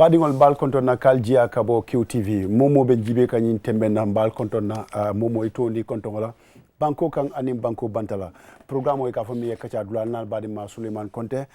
Badingol bal kontona kaljia kabo QTV momo be jibe kanyin tembe na bal kontona momo ito ni kontongola banko kan anim banko bantala programo e ka fami e Kachaa Dula nal badi ma Suleiman Konte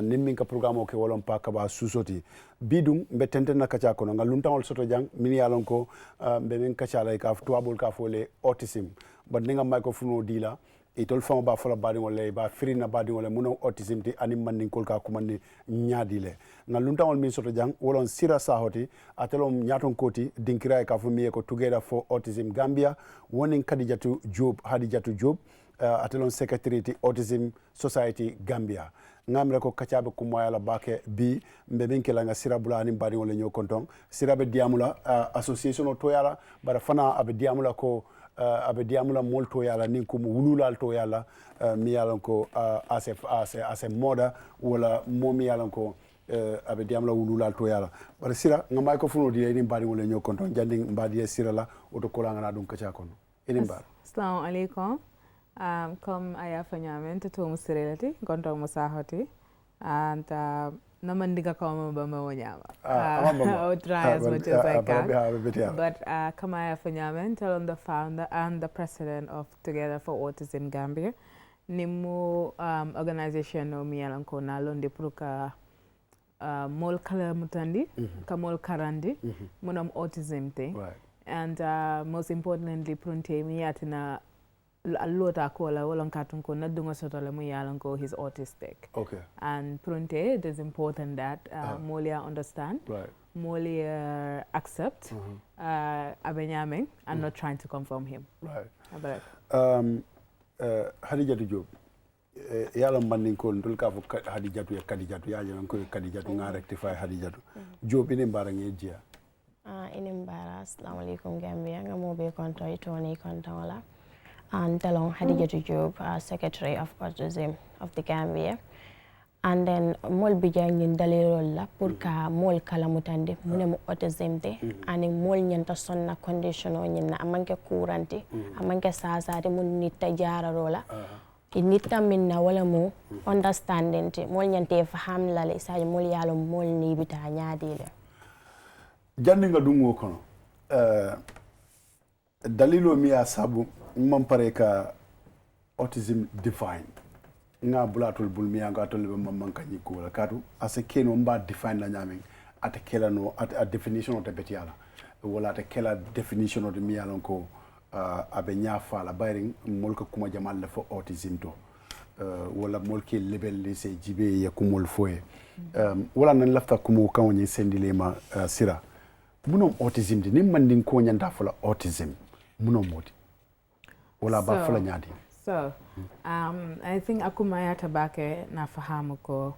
nimmin ka programo ke wolon pa kaba susoti bidum be tenten na Kachaa kono ngal luntawol soto jang mini yalon ko be men Kachaa la ka tuabul ka fole autism bad ninga microphone dila itol fama ba fola badi wala ba firina badi wala muno autism ti anim mandin kol ka kumandi nyaadile ngal luntawol min soto jang wolon sira sahoti atelom nyaton koti dinkira ka fami ko together for autism Gambia wonin Hadijatu Job atelon secretary autism society Gambia ngamre ko Kachaa be kumoya la bake bi mbebe nkela nga sira bula anim badi wala nyokontong sira be diamula association o toyala bara fana abe diamula ko abe diamula molto yala ninkum wululal to yala mi yalan ko as a moda wala momi yalan ko abe diamula wululal to yala bar sira ngam ko funo di ni bari wala ñoo konton jandi mbadi sira la oto ko la ngana dum Kachaa kono enim bar assalamu alaikum comme aya fanyamen to musirelati konton musahoti and namandiga kama bama wanyama. I would try as much as I can. But Kamaya Fanyamen, tell the founder and the president of Together for Autism Gambia. Nimu organization no miyalanko na londe pruka mol kala mutandi, kamol karandi, munam autism thing. And most importantly, prunte miyatina alota kola wolon katun ko nadunga sotola mu yalan ko he's autistic. Okay. And prunte it is important that Molia understand, Molia accept abenyaming and not trying to conform him. Right. Hadijatu Job yala mandin ko ndul ka fo Hadijatu ya jang ko Hadijatu nga rectify Hadijatu Job ine mbarange jia ine mbara assalamu alaikum Gambia nga mobe konto itoni konto wala and Talong Hadijatu Job, Secretary of Autism of the Gambia. And then mol bijang yin dalirol la pour ka mol kala mutande mune autism de and mol nyanta sonna condition o nyina amanke kuranti amanke sasade mun nita jara rola inita minna wala mo understanding te mol nyante faham la le sa mol yalo mol ni bita nyaadile jandi nga dungo kono dalilo mi asabu mampare ka autism define nga bulatul bul mi anga to lebe mamman kanyi ko la kadu ase keno mba define la nyamen ata kela no at definition of the betiala wala ata kela definition of the mi alon ko abe nya fala bayring molka kuma jamal la fo autism to wala molke label li se jibe ya kumol foye wala nan lafta kumo kawni sendilema sira munom autism di nim mandin ko nyanda fala autism munom modi wala ba fala nyadi. So, I think akumaya tabake na fahamu ko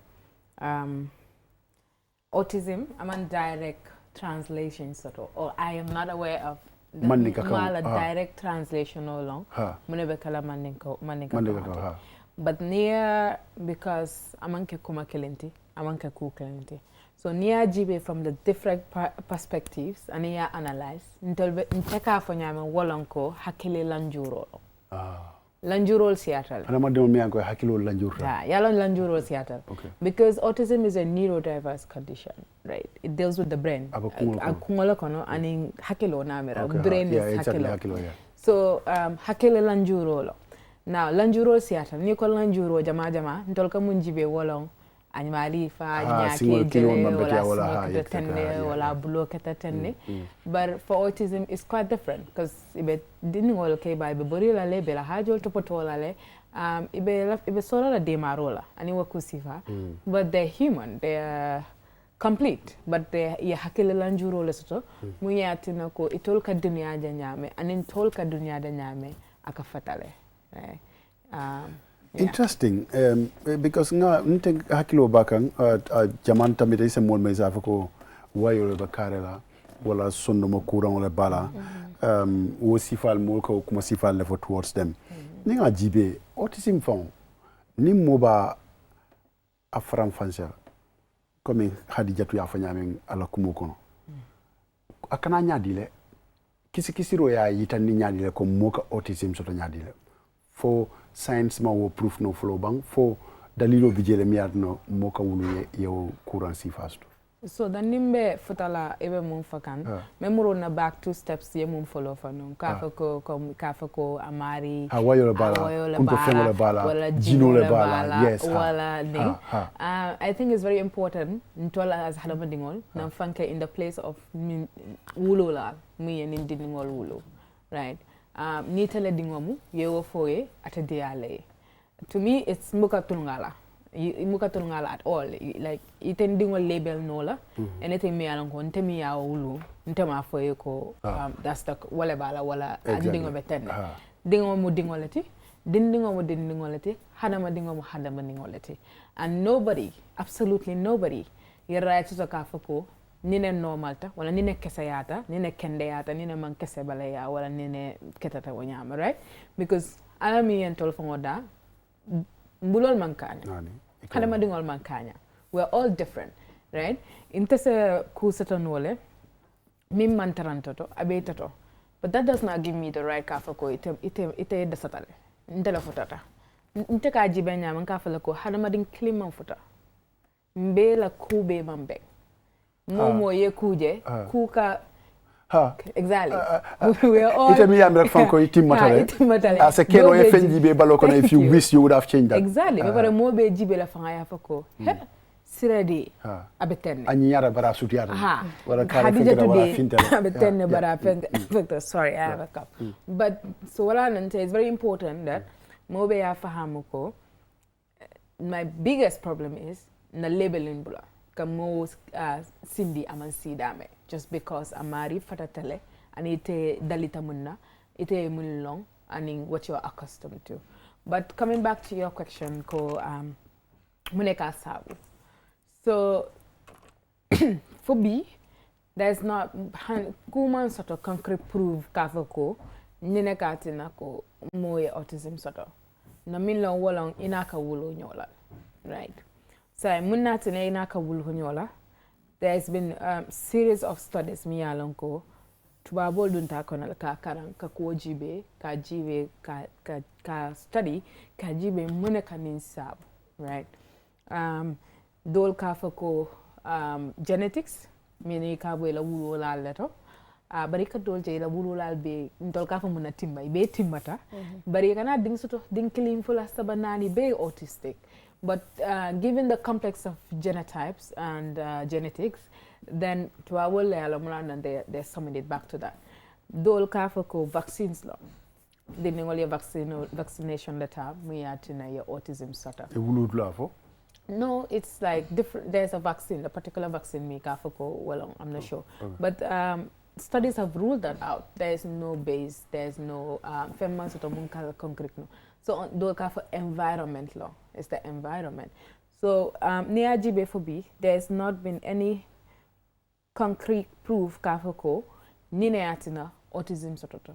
autism, I'm on direct translation sort of, or I am not aware of the mala direct translation no long. Munebe kala mandinka. But near because amanke kuma kelenti, amanke ku kelenti. So near jibe from the different perspectives and near analyze until nteka fanyame wolonko hakile lanjuro. Lanjurol Seattle. And I'm doing me and go hakilo lanjuro. Yeah, yalon lanjuro Seattle. Okay. Because autism is a neurodiverse condition, right? It deals with the brain. Akumolo kono and hakilo namera. Brain is hakilo. Yeah. So hakile lanjuro. Now lanjuro Seattle. Niko lanjuro jama ntolka munjibe wolong. Anyamali fa nyake jele wala smoke tenne wala bloke tenne. But for autism it's quite different because ibe didn't all okay by bori la le bela hajo to potola le ibe solo la demarola ani wakusifa but they're human, they're complete but they ya hakile lanjuro le soto muyati nako itolka dunya nyame anin tolka dunya nyame akafatale right. Interesting, because nga nte hakilo bakang jaman tamita isa mol meza fako wayo le bakarela wala sondo mo courant wala bala wo sifal mol ko kuma sifal le for towards them ninga jibe autism fon ni moba afram fansa comme Hadijatu ya fanyamen ala kumo kono akana nyadile kisi ya yitani nyadile ko moka autism soto nyadile for science ma wo proof no flow bang for dalilo bijele miad no moka wulu ye courant si fasto So the nimbe futala ebe mum fakan. Memuro na back 2 steps ye mum follow for no. Kafa ko amari. Hawayo bala. Kunto fengo bala. Wala jino le bala. Yes. Wala ning. I think it's very important. Ntola as hadama dingol. Na fanke in the place of wulo la. Mi yenin dingol wulo. Right. Ni tele dingomu yewo foye atediale. To me, it's muka tulungala. Muka tulungala at all. Like iten dingol label nola. Anything me along ko nte mi ya ulu nte ma foye ko that's the wala bala wala dingo betende. Dingo mu dingoleti, dingo mu dingoleti, hadama dingo mu hadama dingoleti. And nobody, absolutely nobody, you're right to kafako. Nine normalta, wala nine kesayata, nine kendeyata, nine man kesebalaya, wala nine ketata wanyama, right? Because alami and tolfongoda, mbulol mankanya, kadama dingol mankanya. We're all different, right? Intese kusata nole, mim mantarantoto, abetato. But that does not give me the right kafako, ite desatale, intela futata. Inteka ajibenya mankafalako, hadamading kliman futa. Mbela kube mambe. Momo ye kuje kuka exactly we are all ite mi yamra fanko itimatale as a keno e fenji be baloko if you wish you would have changed that exactly be bare mo be jibe la fanga ya fako siradi abeten anyi yara bara sutiyata wala kala fenga wala fintale abeten bara fenga sorry I have a cup but so what I say is very important that mo be ya fahamuko my biggest problem is na labeling bula kamo Cindy amansidame just because amari fatatele and ite dalita munna ite mulong and what you're accustomed to. But coming back to your question ko muneka sabu. So for me there's not kuman sort of concrete proof kafako nineka tina ko moye autism sort of na minlo wolong inaka wulo nyola right. So there's been series of studies mi alonko tubabo dunta konal ka karan ka ko jibe ka jibe ka study ka jibe mune kanin sab right dol ka fako genetics mini ka bo la wulo la leto bari ka dol je la wulo la be dol ka fa muna timba be timbata bari kana ding soto ding clean fula sabanani be autistic. But given the complex of genotypes and genetics, then to our level, and they summoned it back to that. Dol kafako vaccines law. The only vaccination letter we had in your autism sort of. No, it's like different. There's a vaccine, a particular vaccine me kafako. Well, I'm not sure, but studies have ruled that out. There is no base. There's no famous or concrete no. So do for environment law. It's the environment. So near GB4B, there's not been any concrete proof kafako nine atina autism sototo.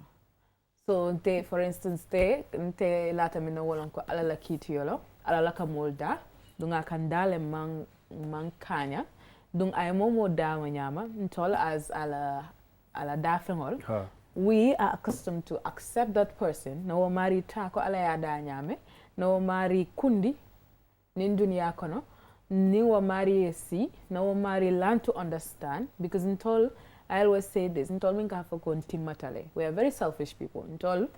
So they, for instance, they lata mina walanko alala kitiyolo, alala kamolda, dunga kandale man kanya, dung aymomo da wanyama, ntol as ala dafengol. We are accustomed to accept that person. No mari tako alaya da nyame, no mari kundi, nin dunia kono, ni wa mari si, no mari learn to understand, because ntol, I always say this, ntol minka foko ntimatale. We are very selfish people. Ntol,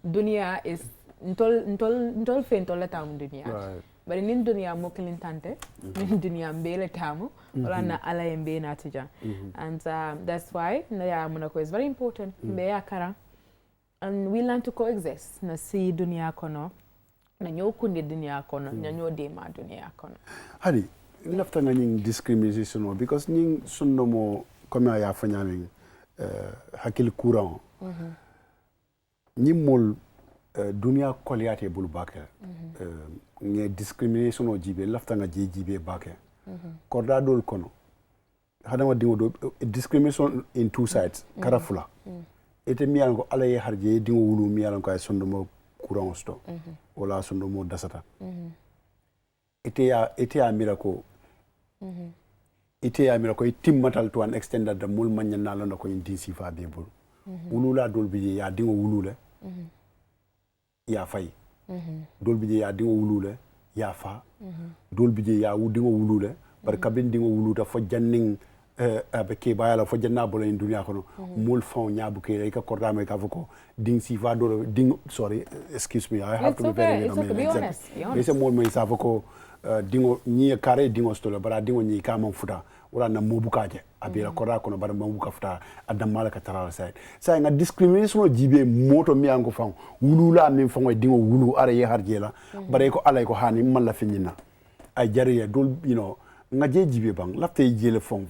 dunia is, ntol fe ntol letamu dunia. Right. But in dunia mo kilintante, in dunia mbele tamu, wala na ala mbe na tija. And that's why ya monako is very important. Mbe ya kara. And we learn to coexist. Na si dunia kono, na nyo kundi dunia kono, na nyo dema dunia kono. Hadi, nafta nga nying discrimination because nying sunno mo kome ya fanya nying hakil kurang. Nyimol dunia koliyate bulu bake. Nge discrimination o jibe lafta nga jibe bake. Korda dol kono. Hadama dingo do discrimination in two sides. Karafula. Ete miyan ko ala ye harje dingo wulu miyan ko ay sondo mo kurang sto. Wala sondo mo dasata. Ete ya miracle. Ite ya miracle timmatal to an extent that the mul manyan na lona ko indisi fa bebul. Wulula dol bi ya dingo wulule. Ya fay. Dol bi ya dingo wulule ya fa. Dol bi ya dingo wulule bar kabin dingo wuluta fo janning be ke bayala fo janna bolo in dunya kono mul fon nyabu ke ka kordame ka foko ding si va do ding sorry excuse me I have to be very honest mais c'est mo sa foko dingo ni kare dingo stolo bara dingo ni ka mon futa wala na mobukaje abira korda kono bara mobuka futa adam malaka tarala sai nga discrimination jibe moto mi ango fam wulula min fango dingo wulu ara ye harjela bare ko alay ko hani malla finyina ay jariya dol you know nga je jibe bang lafte jele fon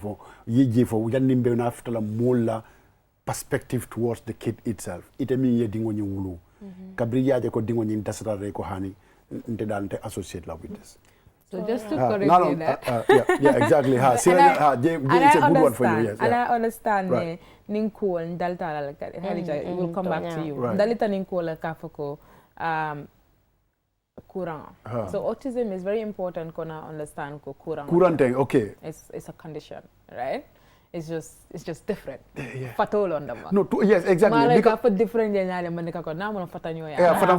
ye je fo yannim be na futala molla perspective towards the kid itself ite mi ye dingo ni wulu kabri yaje ko dingo ni dasara ko hani nte dante associate la with this. So just to correct you that. Yeah, exactly. It's a good one for you. Yes. And I understand Ninko and Dalta like that. It will come back to you. Dalita Ninko like Kafako Kurang. So autism is very important to understand Kurang. Kurang, okay. It's a condition, right? It's just different. Fatol on them. No, yes, exactly. Because for different generally, man, because now I'm fatanyo. Yeah, fata.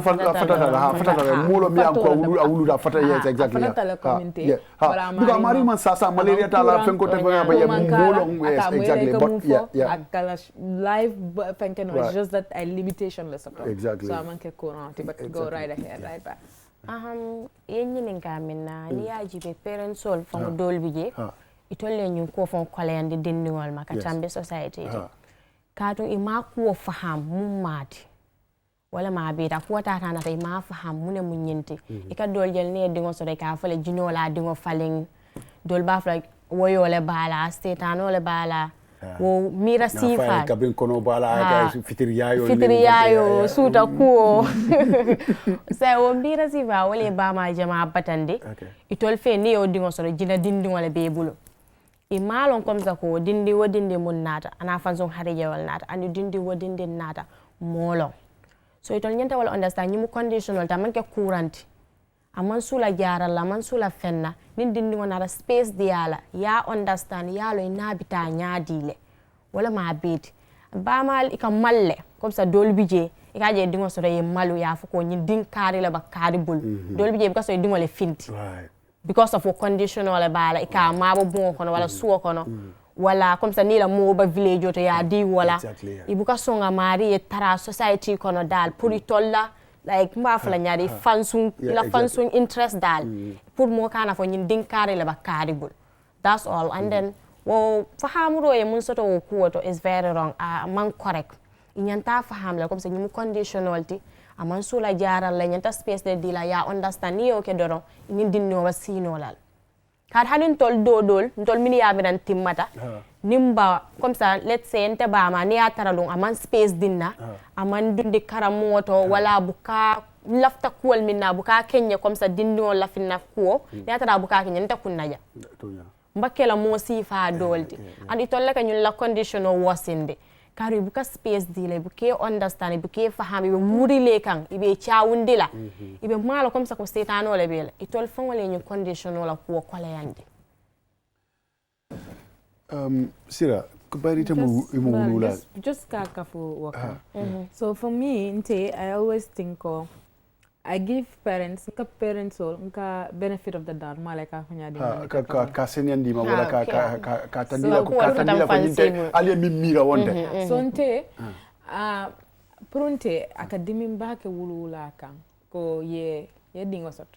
Molo mi amko ulu da fata yes, exactly. Because mari man sasa malaria tala fenko te ba ya molo yes, exactly. But yeah. Live fenken was just that a limitation less. Exactly. So I'm ke Kurang, but go right ahead, right back. Yenye ninka minna ni ajibe parents sol from dolbije. Itolle ñu ko fon kolayande dindingol ma ka tambe society kaatu ima ko faham mum maati wala ma be da ko tata na tay ma faham mu ne mu ñenti e ka dol jël ne dingo so de ka fale jinola dingo faleng dol ba fla woyole bala stetano le bala wo mira sifa ka bin kono bala ka fitiriyayo suta ko sa wo mira sifa wala ba ma jama batande itol fe ne o dingo so jina dindingo le be bulo imalon comme ça ko dindi wodinde mun nata ana fanson harije wal nata andi dindi wodinde nata molon so itol nyanta wala understand nyimu conditional ta manke couranti aman sula jaral la man sula fenna nin dindi wona space diala ya understand ya lo inabita nyaadile wala ma beti ba mal ikam malle comme ça dolbije ikaje dingo so ye malu ya fuko nyin din kari la ba kari bul dolbije because so dingo le finti because of a conditional bala ika mabo bon kono wala suo kono wala comme ça ni la mo ba village to ya di wala ibuka songa mari e tara society kono dal pour itolla like mba fala nyaari fansung la fansung interest dal pour mo kana fo nyin dinkare la bakari bul that's all and then wo fahamuro e mun soto ko to is very wrong man correct inyanta faham la comme ça nyimu conditionality aman sula jaral la nyanta space de dila ya understand ni o ke doro ni dinno wa sino lal kad hanin tol dodol tol mini ya miran timmata nimba comme ça let's say ente ba ma ni ataralung aman space dinna aman dundi karamoto wala buka lafta kuwal minna buka kenye comme ça dinno la finna ko ni atara buka kenye nta kunnaja mbakela mo sifa dolti andi tolle ka nyul la conditional wasinde kari buka space dile buke understand buke fahami be murile kan ibe chaawundila ibe mala comme ça ko setano le bela itol fongole ñu conditional la ko kolayande Sira ko bari tamu imulula just kakafu waka so for me nte I always think I give parents nka benefit of the doubt mala ka fanya di ka senyandi ma wala ka tandila ko ka tandila ko nite ali mimira wonde so nte prunte akademi mbake wulula kan ko ye dingo sot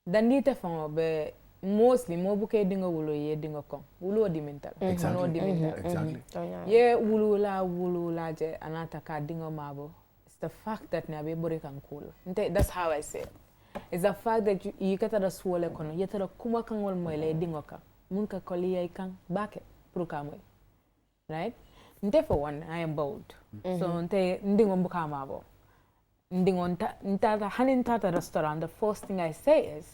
dandite fango be mostly mo buke dingo wulo ye dingo kon wulo di mental exactly ye wulula je anata ka dingo mabo. The fact that nabe bore kan cool. That's how I say it. It's the fact that you get the swole kono yetara kuma kan wol moy lay dingo ka mun ka koli ay kan bake pro ka moy. Right? Nte for one I am bold. So nte ndingo mbuka mabo. Ndingo nta hanin tata restaurant the first thing I say is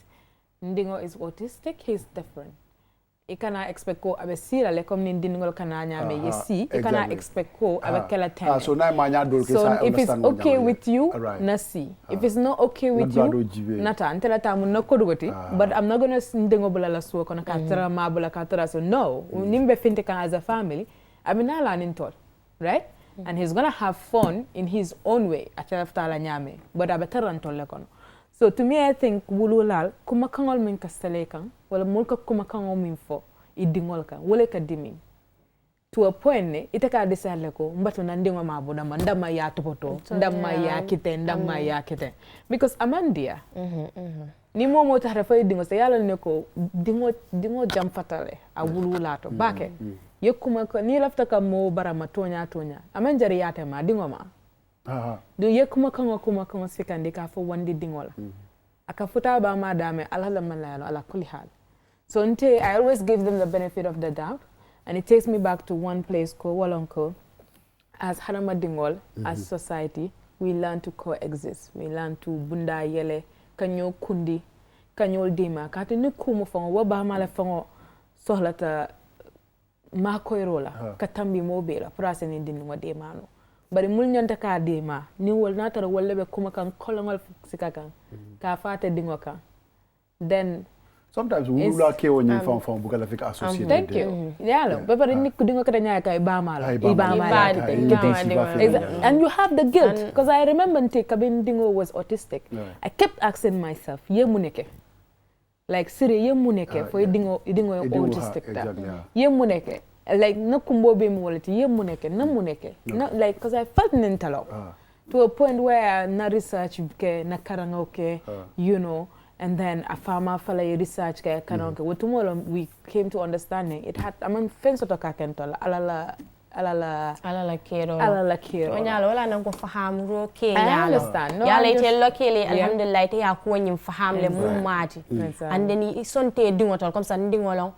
ndingo is autistic, he's different. I cannot expect ko abe sira le comme ni ndingo kana nyame yesi I cannot expect ko abe kala ten. So na manya dol ke so if it's okay with you na see if it's not okay with you nata antela tamu na kodugoti but I'm not going to ndingo bulala so kono katara mabula katara so no nimbe finte kan as a family I mean na learning thought right and he's going to have fun in his own way atafta la nyame but abe taran tolle kono So to me, I think wululal kuma kangol min kastale kan wala mulka kuma kangol min fo idingol kan wala ka dimin to a point ne ita ka decide ko mbato na ndingo mabuda ndama ya topoto ndama ya kite ndama ya kite because amandia ni momo ta rafa dingo se yalla ne ko dingo jam fatale a wululato bake yekuma ko ni lafta ka mo barama tonya aman jari yate ma dingo ma do yekuma kuma sikandi ka fo wandi dingola aka futa ba ma dame alhala malalo ala kulli hal so nte I always give them the benefit of the doubt and it takes me back to one place called Wolonko. As Harama Dingol, as society, we learn to coexist. We learn to bunda yele, kanyo kundi, kanyo dima. Kati ni kumu fongo, waba male fongo sohlata mako irola, katambi mobila, prase ni dinu wa dima no. Bari mulnyanta ka dima, ni wal natara walebe kuma kan kolongol sikakan, ka fate dingwa kan. Then sometimes we will not care when you from because of associated. Thank you. Yeah, but ni kudingo kada nya ka ibama and you have the guilt because I remember Kabin Dingo was autistic. I kept asking myself, ye muneke. Like siri ye muneke for dingo autistic ta. Ye muneke. Like no kumbo be multi ye muneke na muneke. No like because I felt mentalo. To a point where na research ke na karanga ke you know. And then a farmer fala research kaya kanonke. Tomorrow we came to understanding it had fence to kakentol alala kero. Onyalo wala nang ko faham ro ke I understand. No, yala ite lokele alhamdulillah ite ya ko nyim faham le mum mati. And then isonte dingotol comme ça ndingolon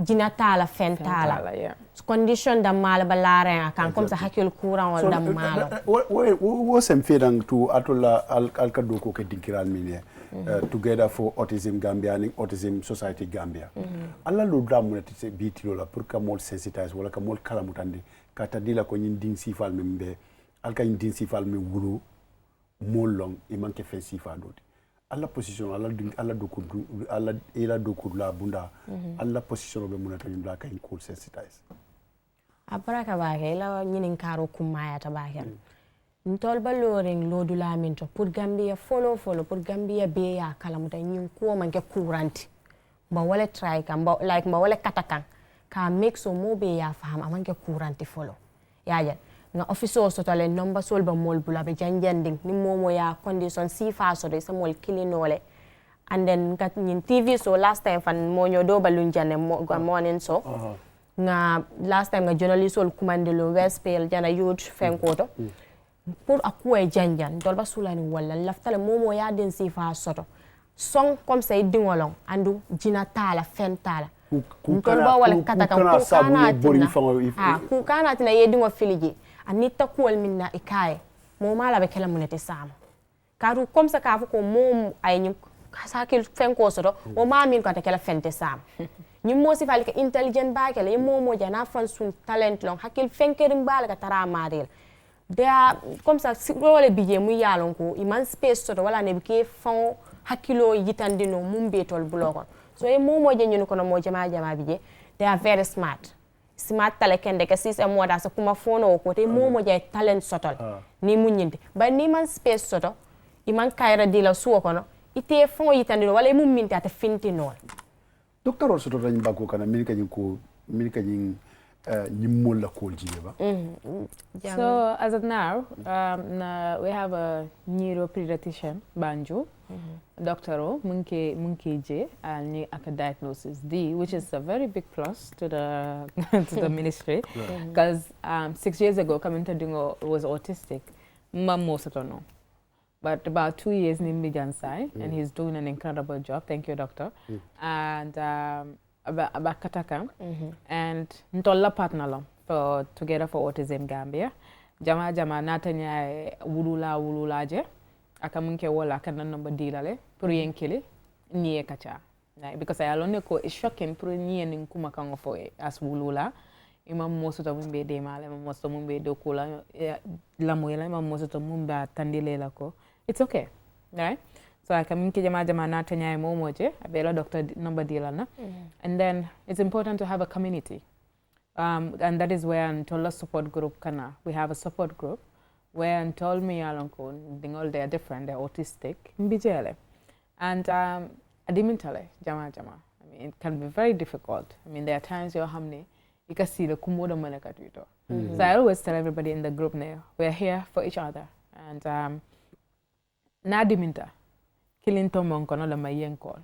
jina tala fentala. Condition da mal balare kan comme ça hakil courant wal da malo. Wo sem fedang to atola alkado ko ke dinkiral minie. Together for Autism Gambia and Autism Society Gambia. Allah lo dra mo tete biti la pour que mol sensitize wala ka mol kala mutande kata dila ko nyin din sifal membe alka nyin din sifal me wuro mol long e manke fe sifa doti. Allah position Allah do ko la bunda Allah position be munata nyum la ka in cool sensitize. Aparaka ba ke la nyin karo kumaya tabake. Ntol baloring lo Dula minto pour Gambia follow pour Gambia be ya kala muta nyin ko manke couranti ba wala try kan ba like ba wala katakan ka make so mo be ya faham amanke couranti follow ya nga officer so tale number sol ba mol bula be janjanding ni momo ya condition si fa so de samol kilinole and then kat nyin TV so last time fan mo nyodo balunjane morning so nga last time nga journalist sol kumandelo Westpale jana youth fenkoto pour akuwe janjan dolba sulani wala laftale momo ya den sifa soto song comme ça dingolong andu jina tala fen tala dolba wala kataka ku kana tina ye dingo filiji anita kuwal minna ikaye mo mala be kala munete sama karu comme ça ka ko mom ay nyim sakil fen ko soto o ma min ko ta kala fente sama nyim mo si fali ka intelligent ba kala ye momo jana fan sun talent long hakil fenkerim bal ka tara maril they are comme ça role bije mu yalon ko iman space to wala ne bike fon hakilo yitandino mumbe tol bloko so e momo je nyun ko no mo jama bije they are very smart tale kende ka sis e moda so kuma fono ko te momo je talent sotol ni munyinde ba ni man space soto iman kayra dila suwo kono ite fon yitandino wala mum minta ta fintinol docteur o soto tan bako kana min ka nyin So as of now, we have a neuropediatrician, Banjo, Dr. O, Munke J, and a diagnosis D, which is a very big plus to the to the ministry, because 6 years ago, Kamintadingo was autistic, most of them know. But about 2 years, Nimbi Jansai, and he's doing an incredible job. Thank you, doctor. And about Kachaa and Ntolla partner for Together for Autism Gambia. Jama natanya wulula je akamunke wala kana number dilale pour yenkele niye Kachaa. Because I alone ko is shocking pour niye nkuma kango fo as wulula imam mosuta mumbe de male imam mosuta mumbe dokula la moyela imam mosuta mumba tandile ko. It's okay, right? So I can jama natanya momoje abela doctor number dilana. And then it's important to have a community. And that is where Ntolla support group kana. We have a support group where Ntol me alonko dingol they are different, they're autistic. Mbijele. And adimintale, jama. I mean, it can be very difficult. I mean, there are times you're hamne, you can see the kumoda manakatuito. So I always tell everybody in the group now, we're here for each other. And na diminta, killing tomon kono la mayen call.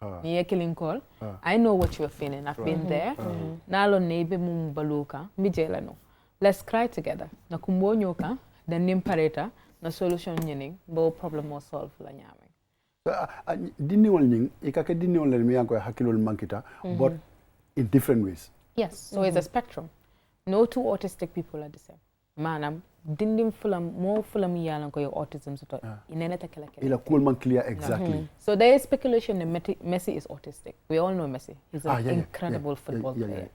Niye killing call. I know what you're feeling. I've been there. Nalo nebe mumbaluka, mijela no. Let's cry together. Na kumbo nyoka, the nimpareta, na solution nyening, bo problem mo solve la nyame. Dinniwol ñing ikake dinniwol le mi yanko hakilol mankita but in different ways. Yes, so it's a spectrum. No two autistic people are the same. Manam dindim fulam mo fulam yalan ko your autism so ineneta kala ila cool man clear exactly. So there is speculation that Messi is autistic. We all know Messi. He's an incredible football player.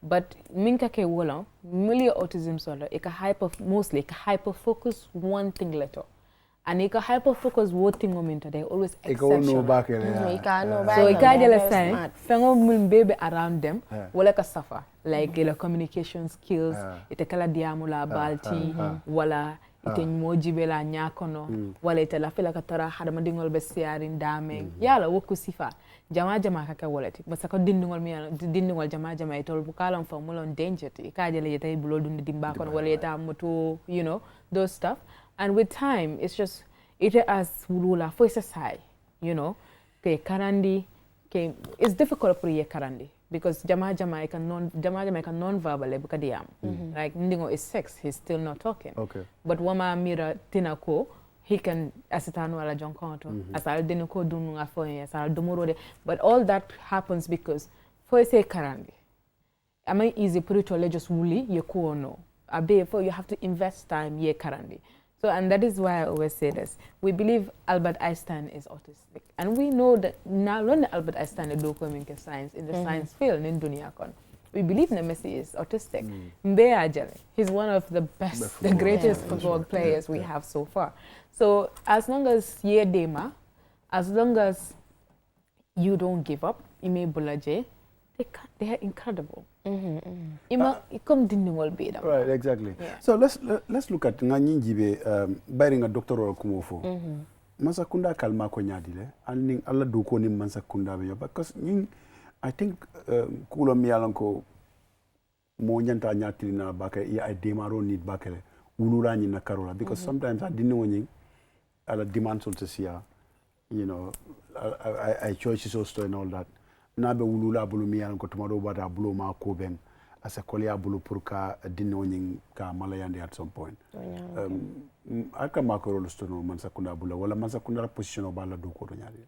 But minka ke wola milia autism so mostly hyper focus one thing later. And you can hyper-focus voting moment, they're always exceptional. So you can't just say, fengo baby around them, wala ka suffer. Like the communication skills, ite kala diamula balti, wala ite moji bela nyakono, wala ite la fela katara hadama dingol besiarin dameng. Yala woku sifa. Jama kaka walati. Masako dindingol jama itol bukalam formulon danger. Ikaje le yeta ibulo dundi dimbakon wala yeta moto, you know, those stuff. And with time, it's just, it as wulula for high, you know, karandi, it's difficult for ye karandi because Jamaica non-verbal bukadiyam. Like ndingo is sex, he's still not talking. Okay. But wama mira tinako, he can asitanu ala jonkonto, asal dinako dununga foye, asal dumurode. But all that happens because for say karandi, am I easy purito just wuli ye kuono. Abe for you have to invest time ye karandi. So, and that is why I always say this. We believe Albert Einstein is autistic. And we know that now when Albert Einstein is doing science, in the science field, in Dunia, we believe that Messi is autistic. He's one of the best, the greatest football players we have so far. So, as long as ye dema, as long as you don't give up, ime bulaje, they are incredible. Right, exactly. Yeah. So let's look at ngani jibe bayringa doctor kumofo. Mansa kunda kalma ko nyadile and alla do ko ni mansa kunda be because I think kulo mi yalanko mo nyanta nyatili na bakay ya ay demaro nit bakale ulura ni na karola because sometimes I didn't woni ala demand to see you know I choices also and all that. Na be wulula bulu mi yalanko tomado bata bulu ma ko ben as a kolia bulu purka dinonying ka malayande at some point. Aka makoro stono mansakunda bula wala mansakunda position obala do ko nyari.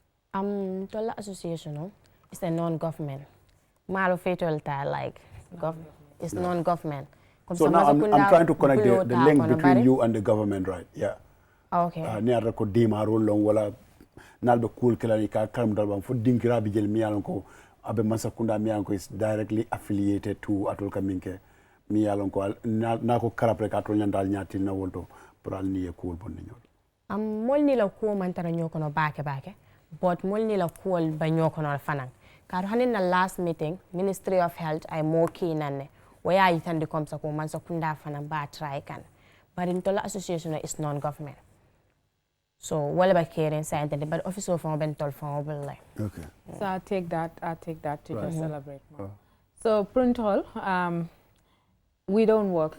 Tola association is a non-government. Malo fatal like it's non-government. So now I'm trying to connect the link between you and the government, right? Yeah. Okay. Ni ara ko demaro long wala nalbe cool kala ni ka karam dalbam fo dinkira bi jël mi yalan ko abe mansakunda mi yalan ko is directly affiliated to atol kaminke mi yalan ko na ko karapre ka to nyandal nyati na wolto pral ni e cool bon ñol mol ni la ko man tara ñoko no baake but mol ni la ko ba ñoko no fanan ka hanin na last meeting Ministry of Health ay mo kinanne waya yitande comme ça ko mansakunda fanan ba try kan but in tola association is non-government. So, what about caring scientific, but officer from Bentol from like. Okay. So I'll take that to just celebrate more. So Printol, we don't work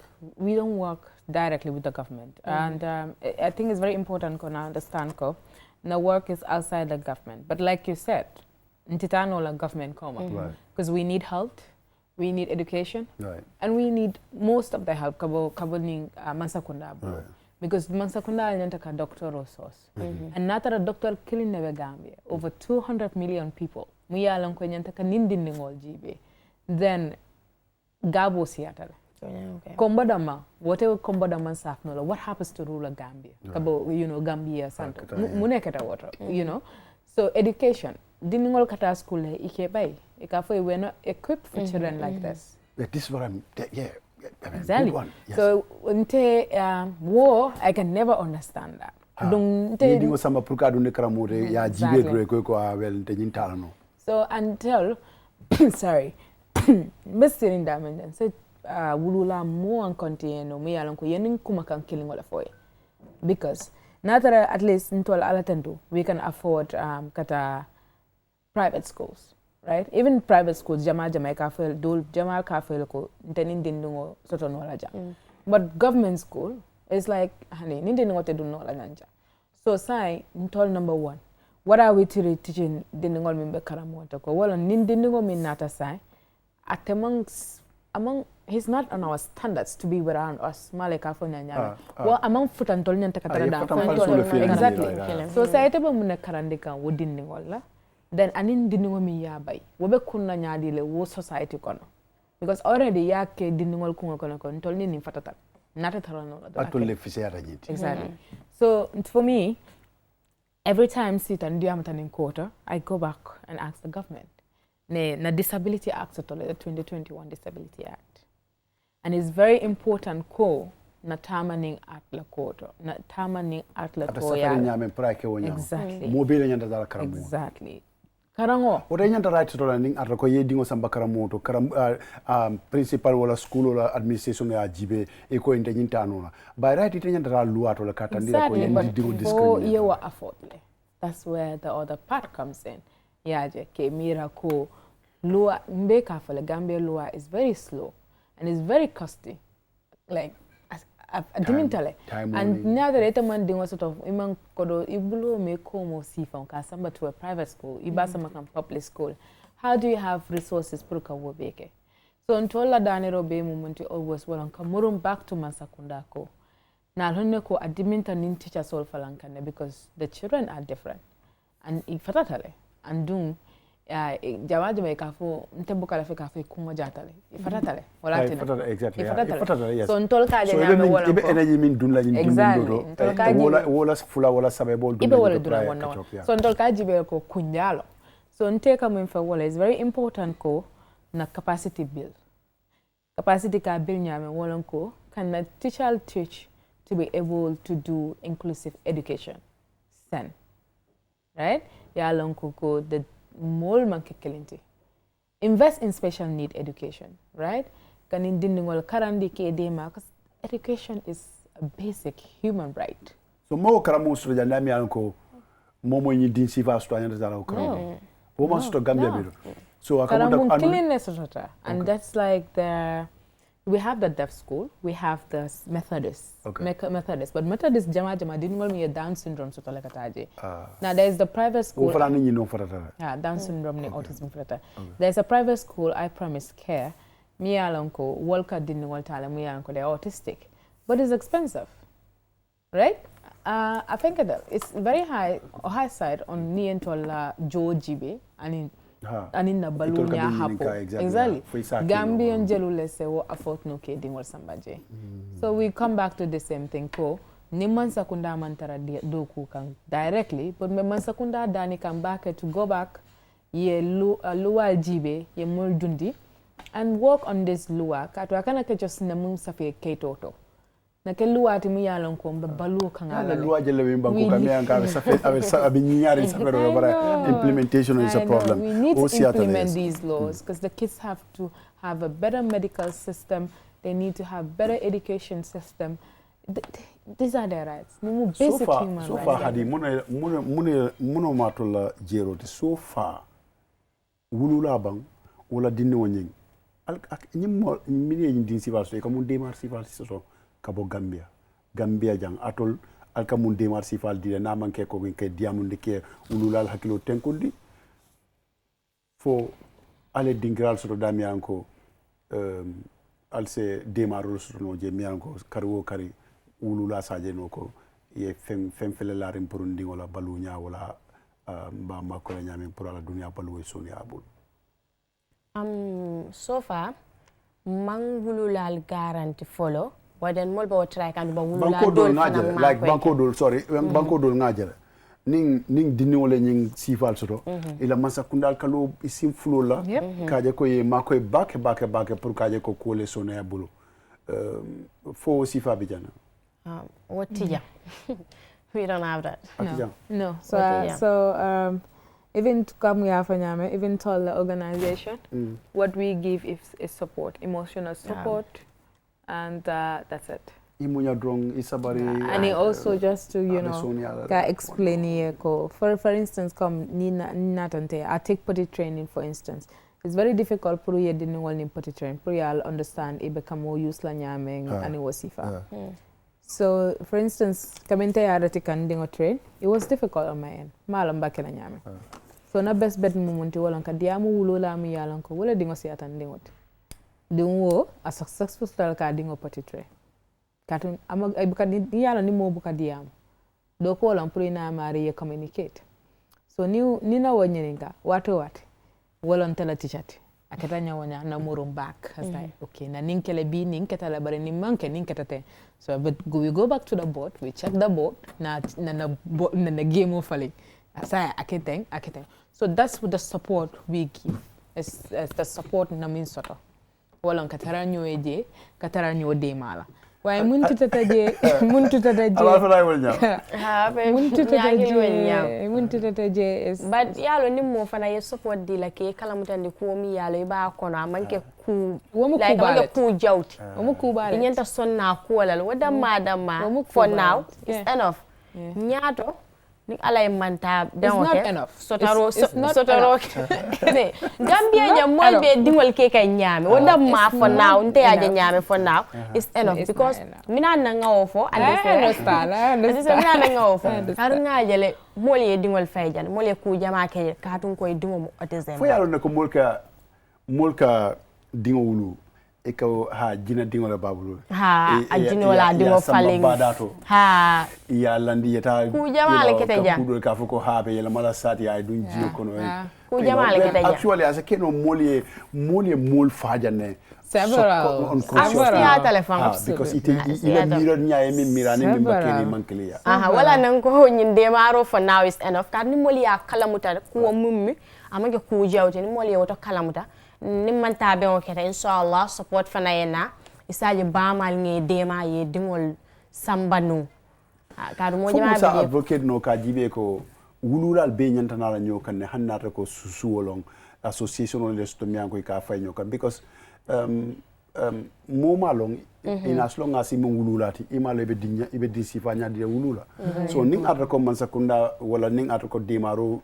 directly with the government, and I think it's very important to understand the work is outside the government. But like you said, ntitano la government koma, because we need health, we need education, and we need most of the help kaboning mansakunda. Because mansakunda nyantaka doctor resource. And not a doctor killing the Gambia. Over 200 million people. Muya lanko nyantaka nindindingol jibe. Then Gabo Seattle. Kombadama, whatever Kombadama safnola, what happens to rural Gambia? Kabo, you know, Gambia Santo. Munekata water, you know. So education. Dindingol kata school ike bay. Ikafo we're not equipped for children like this. This is what I'm Exactly. Yes. So, war, I can never understand that. So, until, sorry, Mr. Indamend said, Wulula more and continue, me along killing all of because natara at least ntol alatendu we can afford kata private schools, right? Even private schools jama ka fel dol jama ka fel ko tenin dindungo soto no la jam. But government school is like honey nindingo te dun no la nanja. So sai ntol number 1, what are we teaching dindingo mimbe karamonta ko wala nindingo min nata sai at among he's not on our standards to be around us maleka fo nyanya well among foot and tol nyanta katara da exactly so sai te ba mun karandika wodindingo la then anin dinningo mi ya bay wobe kunna nyaadi le wo society kono because already yake dinningol kungo kono kon tol ni fatata nata tarano atul le fisiara jiti exactly so for me every time sit and do am in quarter I go back and ask the government na disability act to the 2021 disability act and it's very important ko na tamaning at la quarter na tamaning at la toya nyame prake wonya exactly mobile nyanda dala karamu exactly karango wota nyanta right to landing at ko yedingo samba karamu to principal wala school wala administration ya jibe e ko inde nyinta anona by right ite nyanta dala loi to la katandira ko yendi dingo discriminate you are affordable that's where the other part comes in yaje ke mira ko loi mbeka for the Gambia law is very slow and it's very costly like and now that it man doing sort of imang kodo ibulo me komo sifa ka samba to a private school ibasa makam public school how do you have resources pour ka wobeke so ntola danero be moment always walan ka murum back to masakunda ko na honne ko adiminta nin teacher sol falankane because the children are different and ifatatale and dung jama ka fo ntembuka la fika fo kuma jatale ifatatale wala tena exactly ifatatale yes so ntol ka je nyame wala ibe energy min dunla nyin exactly wala fula wala sabebo ibe wala duna wonna so ntol ka jibe ko kunjalo so nteka mo fa wala is very important ko na capacity build capacity ka build nyame wala ko can na teacher teach to be able to do inclusive education sen right ya lonko ko the mol manke kelenti invest in special need education right kanin dindingol karandi ke dema cuz education is a basic human right so mo karamu so janda mi anko momo nyi din sifa sto anyanda zara karamu wo ma sto Gambia biro so akamuda cleanliness and that's like we have the deaf school, we have the Methodist, Methodist, but Methodist jama didn't want me a Down syndrome so like now there's the private school. Yeah, Down syndrome ni autism frata. There's a private school, I Promise Care. Me alonko Walker didn't want to me alonko they're autistic, but it's expensive, right? I think it's very high side on me and Joe GB and in the balunya hapo exactly Gambian jelule se wo afford no ke dingol sambaje so we come back to the same thing ko ni man sakunda mantara doku kan directly but me man sakunda dani kan back to go back ye luwa jibe ye mul dundi and work on this luwa katwa kana ke just na mun safe keitoto na ke luwa ti mu yalon ko be balu kan ala luwa jelle be banko kam yanka safe abi nyaari safe do bara implementation is a problem we need to implement these laws because the kids have to have a better medical system, they need to have better education system. These are their rights. Basic human rights. So far hadi muno matola jero so far wulula bang wala dinni wonyeng nyim mini din civil so ko mun demar civil so kabo Gambia jang atol alka mun demar civil di na manke ko ke diamundi ke wulula hakilo tenkundi fo ale dingral so damianko alse demarol so no je mianko karwo kari wulula saje no ko ye fem fele la rim pour ndingo la balunya wala ba makko la nyame pour la dunya balu soni abul so far mang wulula guarantee follow waden mol bo try kan ba wulula dol like banko dol sorry banko dol ngajere ning dini wala ning sifal soto ila masa kundal kalo isim flow la kaje ko ye makoy bake pour kaje ko kole sone abulu fo sifa bijana what tija we don't have that no so even to come here for nyame even tell the organization what we give is support, emotional support and that's it. imunya drong isabari and also just to explain here for instance come ni tante I take potty training for instance. It's very difficult for you to know potty training for you understand it become more use la nyameng and wasifa. So for instance kaminte arati kan dingo train it was difficult on my end malam bakela nyame. So na best bet moment wala ka diamu wulola mi yalan ko wala dingo si atan dingo dingo a successful style ka dingo potty train katun ama ay buka ni yala ni mo buka diam do ko lan pour na mari communicate so ni na wonyeninga watu wala ntela t-shirt akata nyawanya na murum back like okay na ninkele bi ninketa la bare ni manke ninketa te so but we go back to the boat we check the boat na game of falling asaya aketeng so that's what the support we give as the support na min soto wala katara nyoeje katara nyode mala waaye muntu tataje ala fala wanya ha be muntu tataje is but yalo ni mo fana ye support di la ke kala mutande ko mi yalo ba kono amanke ku like amanke ku jawti omu ku bale nyenta sonna ko wala wada madama for now is enough nyato ni alay manta not enough sotaro Gambia ja molbe dingol ke kay nyame wada ma for now nte aja nyame for now is enough because mina na ngawo fo understand mina na ngawo fo har ngajele molye dingol fayjan molye ku jama ke katun koy dingo mo otezem fo yalo ne ko molka dingo wulu e ko ha jina dingo la babulu a jino la dingo falling ha ya landi yeta ku jama le kete ja ku do ka fo ko ha be yela mala sati ay dun jino kono ku jama le kete ja actually as a keno mol fajane several because ila mirror nyaay mi mirane mi bakeni mankeliya wala nan ko nyinde maro for now is enough kan ni moli ya kalamuta ko mummi amage ku jawte ni moli woto kalamuta nimman tabe on keta inshallah support fana yena isaje bamal nge dema ye dingol sambanu kadu mo jama be advocate no ka jibe ko wululal be nyantana la nyokan ne hannata ko susuwolong association on les to miango ka fay nyokan because moma long in as long as mo wululati imale be dinya ibe disifa nya de wulula so ning ata ko man sakunda wala ning ata ko demaro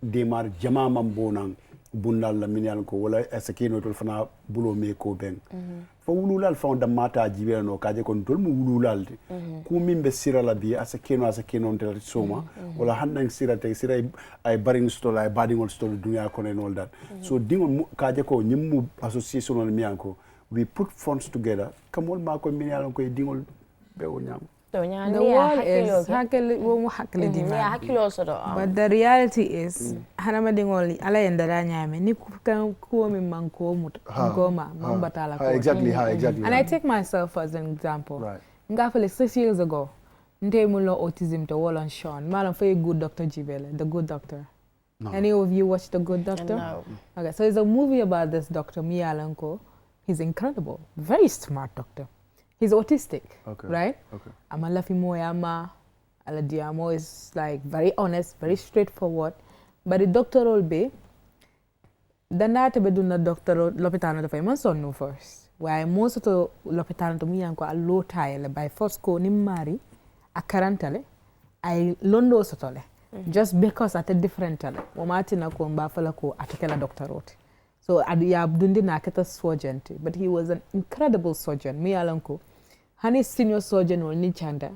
demar jama mambonan bundal la minyan ko wala esakino tol fana bulo me ko ben fo wululal fa da mata jibe no kaje kon tol mu wululal ku mimbe sirala bi asakino tel soma wala handan sirate siray ay baring stol ay badingol stol dunya ko en all that so dingol kaje ko nyimmu association on miyanko we put funds together kamol ma ko minyan ko dingol be o nyam the word is but the reality is hanama dingoli ala yendara nyame ni ko mi manko mut ngoma mambatala ko exactly and I take myself as an example ngafale 6 years ago ndemulo autism to wall Sean malam for a good doctor Jibele the good doctor any of you watch the good doctor no. Okay, so it's a movie about this doctor Mialanko. He's incredible, very smart doctor. He's autistic, right? Okay. Amalafi moyama, aladiamo is like very honest, very straightforward. But the doctor will be, the night be do na doctor lopitano to find son no first. Why most of the lopitano to me yanko a low tile by first ko ni mari a karantale, I londo sotole. Just because at a different tale. Wamati na ko mbafala ko atikela doctor wrote. So Abdundi naketa surgeon, but he was an incredible surgeon. Me alanko, hani senior surgeon will need chanda.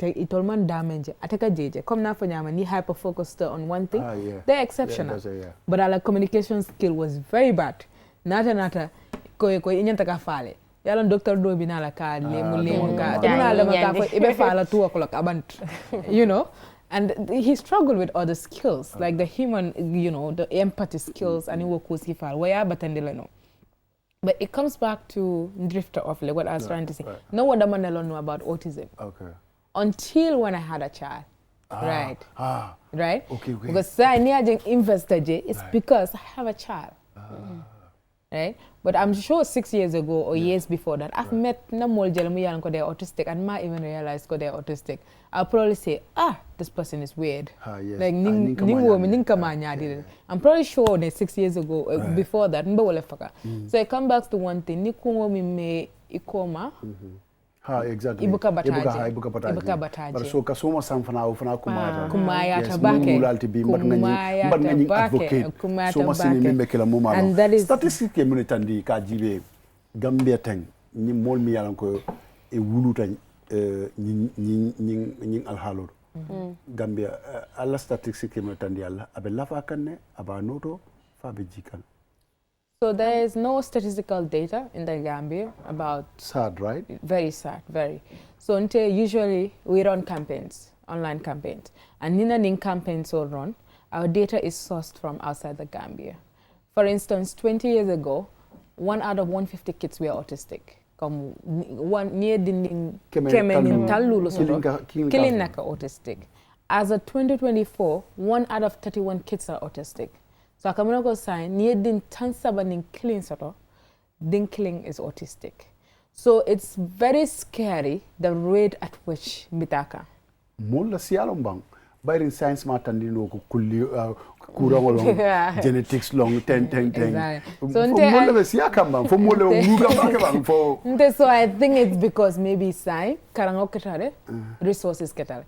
It all man damage. Ateka jeje. Come na fanyama ni hyper focused on one thing. They're exceptional. But our communication skill was very bad. Nata ko inyantaka fale. Yalan doctor do binala ka lemu ka. Tunala maka ibe fala 2 o'clock abant. You know. And he struggled with other skills, like the human, the empathy skills, and he work with Sifal. But it comes back to drifter off, like what I was trying to say. No one know about autism. Okay. Until when I had a child. Right. Right? Okay. Because I need to invest it's because I have a child. Right? But I'm sure 6 years ago or years before that, I've met Namol Jelmuyan because they're autistic and might even realize because they're autistic. I'll probably say, this person is weird. Like, I'm probably sure that 6 years ago, before that, so I come back to one thing, Nikumo me ikoma, ha exactly ibuka bataje ibuka bataje bar so ka soma sam fana kumaya tabake mbar ngani advocate soma sini mimbe kala moma statistique mun tandi ka jibe Gambia tang ni mol mi yalan ko e wuluta ñing alhalor Gambia alla statistique mun tandi alla abe lafa kanne aba noto fa be jikal. So there is no statistical data in the Gambia about... Sad, right? Very sad, very. So usually we run campaigns, online campaigns. And in campaigns we run, our data is sourced from outside the Gambia. For instance, 20 years ago, 1 out of 150 kids were autistic. Killing autistic. As of 2024, 1 out of 31 kids are autistic. So akamuna ko sign near din tansaba ning killing soto din killing is autistic. So it's very scary the rate at which mitaka. Mola sialom bang bayrin science matandi no ko kulli kurang long genetics long ten. So mola be siakam bang for mola wuga bang for. So I think it's because maybe science karango ketare resources ketare.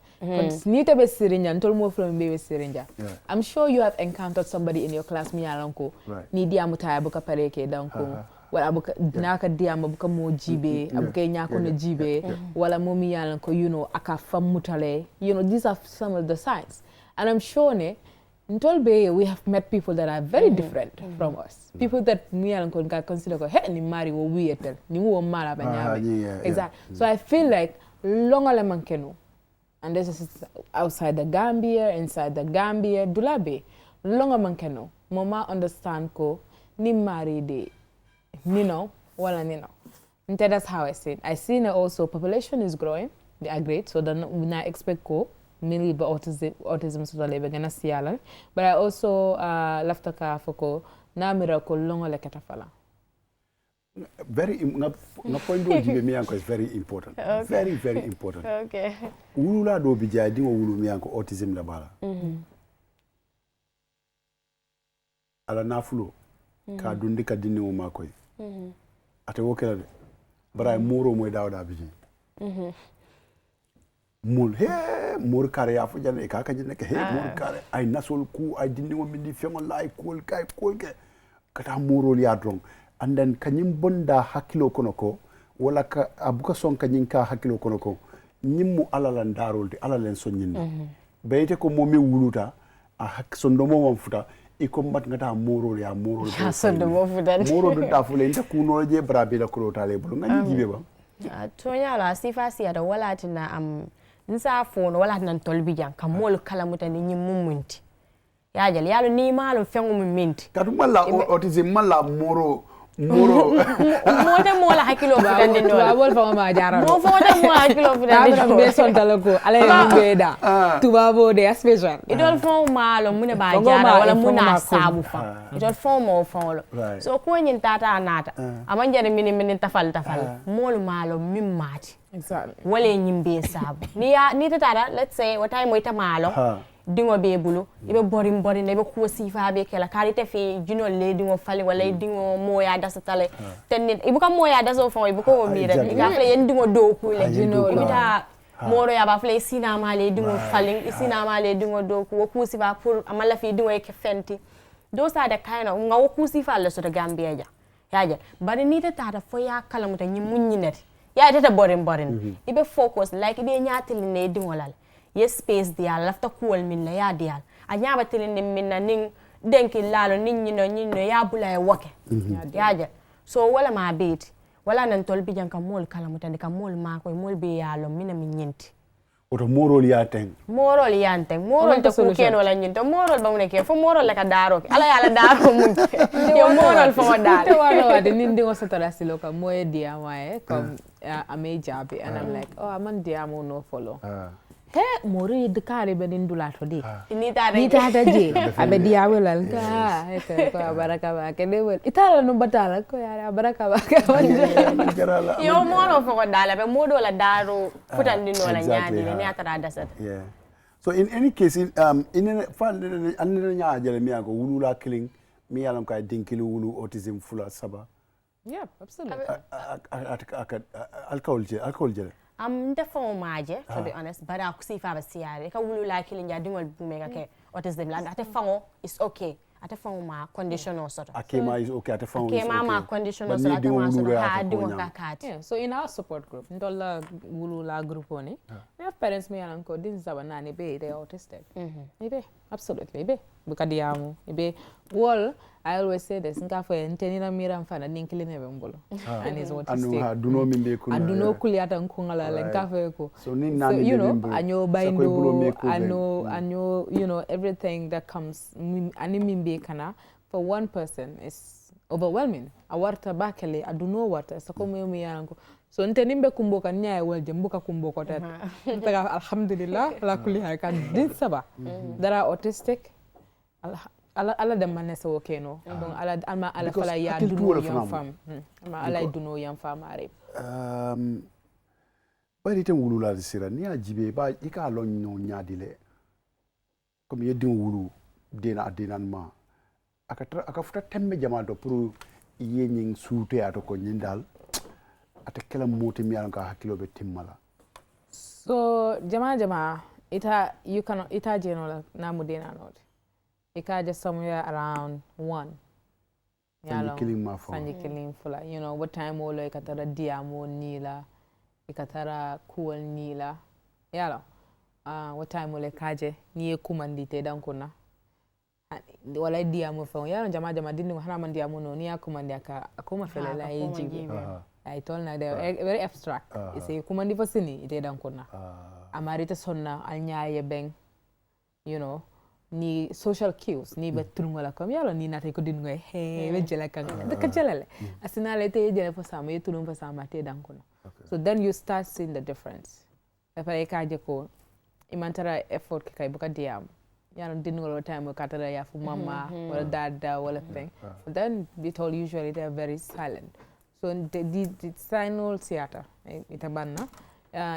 Nita be sirinja ntol mo from be sirinja. I'm sure you have encountered somebody in your class mi yalanko ni dia mutaya buka pareke danko wala abuka naka dia mabuka mo jibe abuka nyako no jibe wala mo mi yalanko aka fam mutale these are some of the signs, and I'm sure ntol be we have met people that are very different from us, people that mi yalanko nka consider ko he ni mari wo wietel ni wo mala banyame exactly. So I feel like longole mankeno. And this is outside the Gambia, inside the Gambia, Dula be. Longa mankeno. Mama understand ko ni mari de nino wala nino. And that's how I see it. I see now also population is growing. They are great. So then we not expect ko mainly by autism so that we're gonna see ala. But I also lafta ka foko na miracle longa lekata fala. Very na point do jibe mi yanko is very important. Okay. Very important. Okay. Wulula do bija di wulu mi yanko autism la bala. Ala nafulo ka dundi ka dinni mo makoy. Ate wokela de bara muro moy dawda biji. Mul mur kare ya fu jane ka jine ke mur kare ay nasol ku ay dinni mo mindi fengol lay kol ke kata muro li adron. And then kanyim bonda hakilo konoko wala ka abuka son kanyinka hakilo konoko nyimmu alalan darolde alalen sonyinda bayte ko momi wuluta a hak sondomo mom futa iko mbat ngata morol ya sondomo futa morol da fule nta kuno je brabe la ko tale bulu ngani jibe ba tonya la sifasi ada wala tina nsa fono wala nan tolbi jan kamol kala mutani nyimmu munti yajal yalo ni malo fengu minti kadu mala autism mala moro mote mola hakilo futande no tubabol fa ma jara mo foda mo hakilo futande no be son talako ala be da tubabo de special idol fo malo mune ba jara wala muna sabu fa idol fo mo fo so ko nyin tata nata amanjere mini tafal mol malo mimmati exactly wala nyimbe sabu ni tata let's say what time moita malo dingo be bulu ibe borim ne be ko sifa be kala karite fe junol le dingo fali wala dingo moya dasatale tenin ibuka moya daso fo ibuko mira iga fle yen dingo do ku le junol ita moro ya ba fle sinama le dingo fali sinama le dingo do ku sifa pour amala fi dingo e fenti those are the kind of ngaw ku sifa le so to Gambia ja bari ni tata fo ya kala muta nyi munyinet ya tata borim ibe focus like ibe nyaatili ne dingo lal yes space dial lafta kuol min na ya dial anyaba tilinde min na ning denki lalo nyino ya bula e woke yaja so wala ma beti wala nan tolbi janka mol kala mutande ka mol ma ko mol be yalo mina min nyenti oto morol yanteng morol to ku ken wala nyinto morol ba muneke fo morol la ka daro ala yala daro mun yo morol fo dal to wala de nindi ngo sotora siloka moye dia wae comme ame jabe and I'm like oh aman dia mo no follow he mori de kare benin Dula to de ni tata je abe dia welal ka ko baraka ba ke de wel itala no batala ko ya baraka ba ka yo moro fo dala be modo la daro futandi no la nyaadi ni atara dasat so in any case in fan an nya jere mi ko wulula killing mi yalam ka dinkili wulu autism fula saba Yeah, absolutely. Alcohol je. Defo maje, to be honest, but I see if I see I ka wulu like killing ya dingol bumega ke autism land ate fango is okay. Ate fango ma condition or sort of. Akema is okay, ate fango is okay. Akema ma condition or sort of ha dingo kakati. Yeah, so in our support group, ndola wulu la group oni. We have parents me alanko this is our nani be they autistic. Ibe absolutely ibe bukadiamu ibe wall I always say this nka fo entenina mira mfana ninkili nebe mbolo and is autistic aduno mimbe kuna aduno kuliata nkungala le nka fo ko so ni nani you know anyo baindo anyo you know everything that comes ani mimbe kana for one person is overwhelming awarta bakele aduno wata sako mimi yangu so ntenimbe kumboka nyaye welje mbuka kumboko tata ntaga alhamdulillah la kulli hakan din saba that are autistic ala dem manese wokeno donc ala fala ya duno yam fam ala duno yam fam are bari ten wulula sira ni ajibe ba ika lo nyaadile comme yedin wulu dena ma aka futa temme jama do pour yenyin suute ato ko nyindal ate kala moti mi alanka hakilo be timmala so jama ita you can ita jenola na mudena not ika just somewhere around 1 yalo sanji killing fula you know what time olo ikatara diamo nila ikatara cool nila yalo what time olo kaje ni kumandite dankuna wala diamo fa yalo jama dindi hana man diamo no ni akumandi aka akuma fele la yiji I told na they very abstract ise kumandi fa sini ite dankuna amarita sonna alnyaaye beng you know ni social cues ni betrungola comme yalo ni nate ko dingoy he be jela kan de ka jelale asinale te jele fo sama yetunum fa sama te dankuna so then you start seeing the difference afare ka je ko imantara effort ke kay buka diam yalo dingola time ka tara ya fu mama wala dada wala thing but then we told usually they are very silent so the signal theater itabanna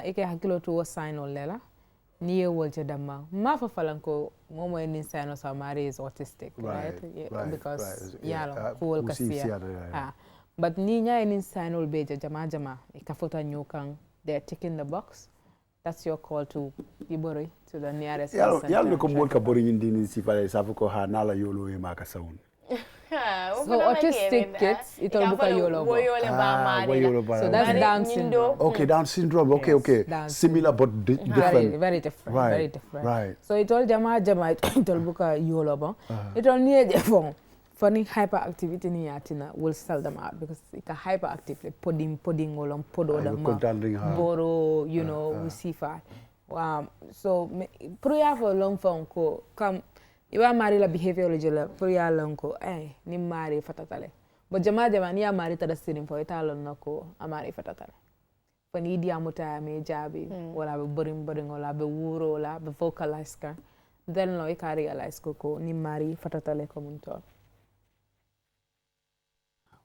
eke hakilo to signal lela niye wolje damma ma fa falanko momo en signal sa mari is autistic right? Because yalo ko kasia but ni nya en signal beje jama ikafota nyokan they're ticking the box that's your call to ibori to the nearest yalo ko mon ka bori nyindi ni sifale safu ko ha nala yolo e maka sawun so autistic kids itol buka yolo so that's Down syndrome. Okay, Down syndrome. Okay, yes, okay. Similar but different. Very different. Right. Very different. Right. So itol jama itol buka yolo ba. Itol niye jefon. Funny hyperactivity ni yatina will sell them out because ika hyperactive like pudding olom podo da ma. Boro, you know, usifa. So priya for long phone ko come iwa mari la behaviorology la priya lonko ni mari fatatale but jama ni ya mari tada sirin fo italo nako amari fatatale fani dia muta me jabi wala be boring wala be wuro wala be vocalize ka then lo ka realize ko ni mari fatatale ko munto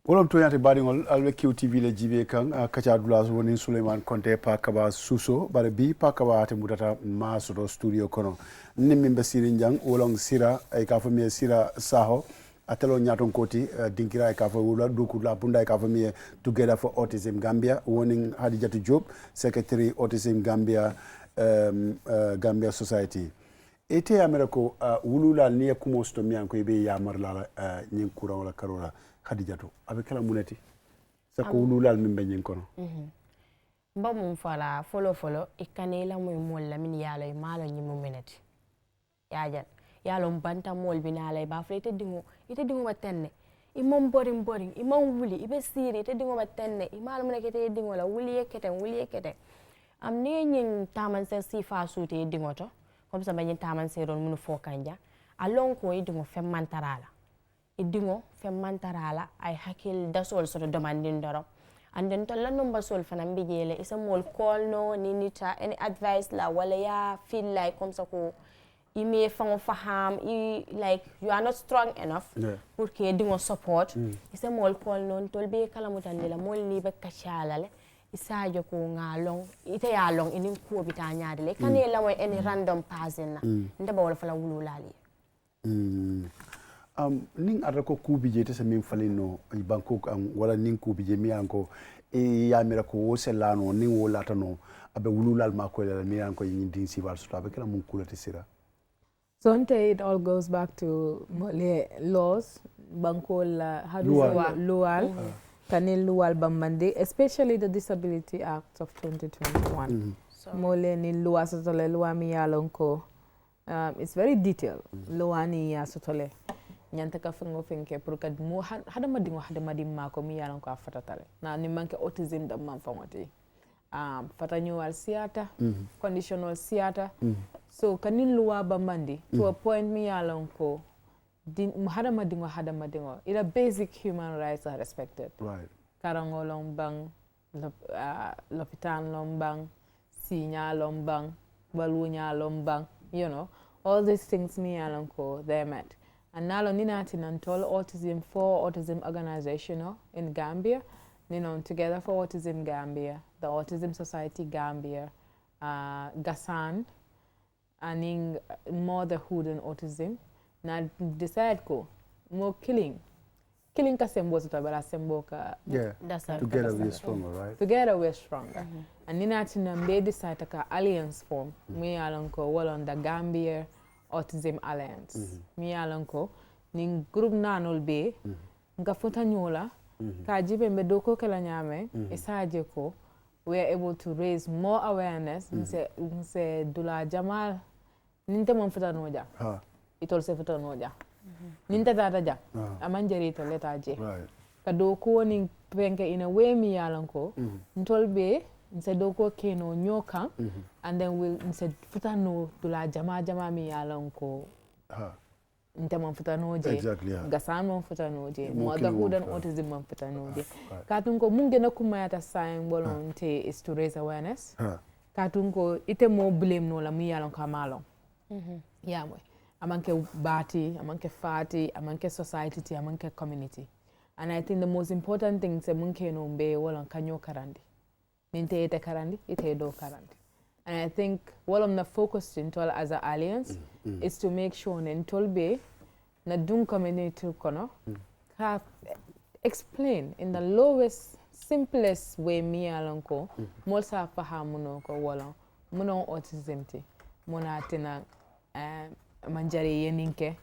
wolom to yati baɗigol alɓe QTV le jibe kan Kachaa Dula woni Souleymane Konté pakaba suso bare bi pakaba ate mudata masoto studio kono nimmin be siri jang wolong sira ay ka fami sira saho atelo nyaton koti dinkira ay ka fa wula doku la bunda ay ka fami together for autism Gambia woni Hadijatu Job secretary autism Gambia Gambia society ete ameriko wulula ni kumo sto mi an ko be ya marla nyin kura wala karola Hadijatu avec la muneti sako wululal min be nyin kono ba mum fala folo ikanela moy mol la min yalo e malo nyi mum meneti yajan yalo banta mol binala ba flete dingo ite dingo watenne imam boring imam wuli ibe siri ite dingo watenne imalo muneke te dingo la wuli ekete am ne nyin taman sen sifa sute dingo to comme ça banyin taman se ron munu fo kanja alon ko idingo femmantarala idingo femmantarala ay hakil dasol so demandin doro and then to la number sol fanam bijele isa mol call no ni nita any advice la wala ya feel like comme ça ko ime fango faham like you are not strong enough pour que dingo support isa mol call non tolbe kala mutandila mol ni be Kachaa le isa jo ko ngalong ite ya long ini ko bita nyaade le kanela mo any random person na ndaba wala fala wulu lali ning atako kubije te min falino banko wala ning kubije mi anko e ya mira ko selano ning wala tano abe wululal ma ko la mi anko yin din sival so abe kala mun kulati sira. So it all goes back to laws banko la how do you say lual kanil lual bambande, especially the Disability Act of 2021. Mole ni loi sotole loi mi yalonko. It's very detailed. Loi ni ya sotole. Nyanta ka fengo fenke puruka mo hada mading mako mi yalonko afatatale. Na ni manke autism da manfamati. Fatanyual siata, conditional siata. So kanil loi bambandi to a point mi yalonko hada madingo. Ila basic human rights are respected. Right. Karango lombang, lopitan lombang, sinya lombang, balunya lombang, you know, all these things me alonko they met. And now nina tinantol autism for autism organization in Gambia, together for autism Gambia, the Autism Society Gambia, Gasan, and in motherhood and autism. Na decide ko more killing kasembo so tabara sembo ka together we're stronger, right? Together we're stronger. And nina tina mbe decide ka alliance form me alonko wala on the Gambia Autism Alliance me alonko ning group nanol be nga futa nyola ka jibe mbe doko kala nyame isaje ko we are able to raise more awareness nse Dula Jamal ninte mon futa noja itol se futa noja ninta data ja amanjeri to leta je ka do ko ni penke in a way mi yalanko ntol be nse do ko keno nyoka and then we'll nse futa no Dula jama mi yalanko nte mon futa noje gasan mon futa noje motherhood and autism mon futa noje katunko mungena kumayata sign bolonte is to raise awareness katunko ite mo blame no la mi yalanko amalo yamwe amanke bati, amanke fati, amanke society, amanke community. And I think the most important thing is munke no mbe wala kanyo karandi. Ninte ite karandi, ite do karandi. And I think what I'm focused in as an alliance is to make sure nintol be na dun community kono have explain in the lowest, simplest way mi alonko molsa fahamuno ko wala muno autism ti mona tina manjari yeninke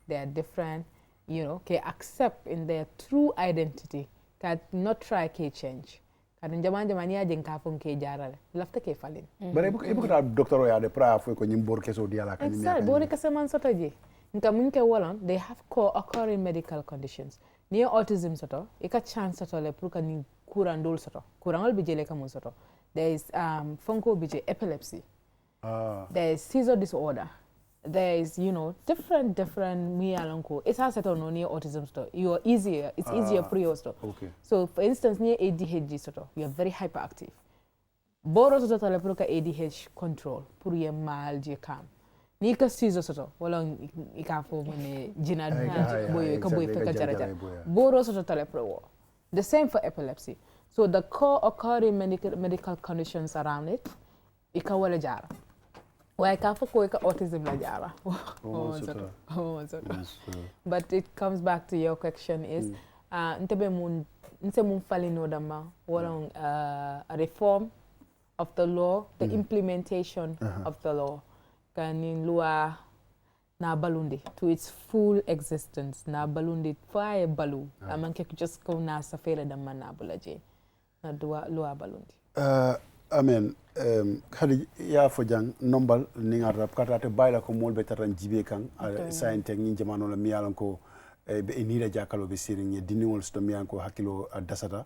they are different, can accept in their true identity, can not try to change. Kan jamani ya jenka fon ke jarale lafta ke falin bare ibu ka doctor ya de pra fo ko nyimbor keso diala kan mi ya bore kase man soto je nka munke wolon they have co-occurring medical conditions near autism soto e ka chance soto le pour ka ni kurandol soto kurangol bi jele ka mun soto there is fonko bije epilepsy there is seizure disorder. There is, different me alonko. It has settled on near autism store. You are easier. It's easier for you store. Okay. So, for instance, near ADHD store, you are very hyperactive. Boro soto tale proka ADHD control. Puru ye mal je calm. Nika seizure soto. Wala ikafo mene jina boyo ikaboy feka jaraja. Boro soto tale pro. The same for epilepsy. So the co-occurring medical conditions around it, ikawala jara. Why can't autism la jara? But it comes back to your question is ntebe mun falino dama walong a reform of the law, the implementation of the law kanin lua na balundi to its full existence na balundi faye balu amanke just ko na safere dama na bulaje na lua balundi amen hadi ya fo jang nombal ni ngata kata te bayla ko molbe tatan jibe kan sainte ngi jamano la miyalan ko be enira jakalo be siringe diniwol sto miyan ko hakilo dasata